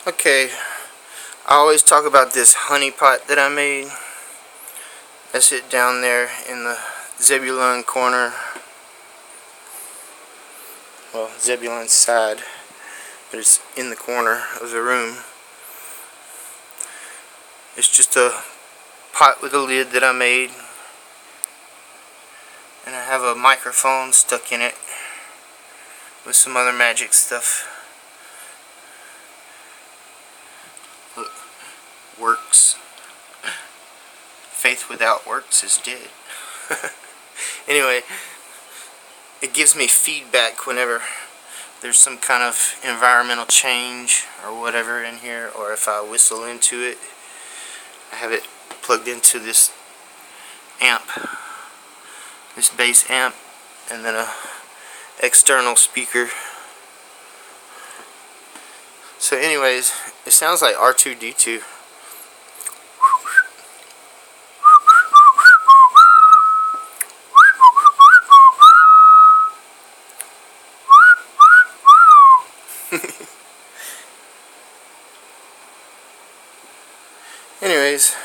Okay, I always talk about this honey pot that I made. That's it down there in the Zebulon corner. Well, Zebulon's side, but it's in the corner of the room. It's just a pot with a lid that I made, and I have a microphone stuck in it with some other magic stuff. Look, works. Faith without works is dead. Anyway, it gives me feedback whenever there's some kind of environmental change or whatever in here, or if I whistle into it. I have it plugged into this amp, this bass amp, and then a external speaker. So anyways, it sounds like R2-D2. Anyways,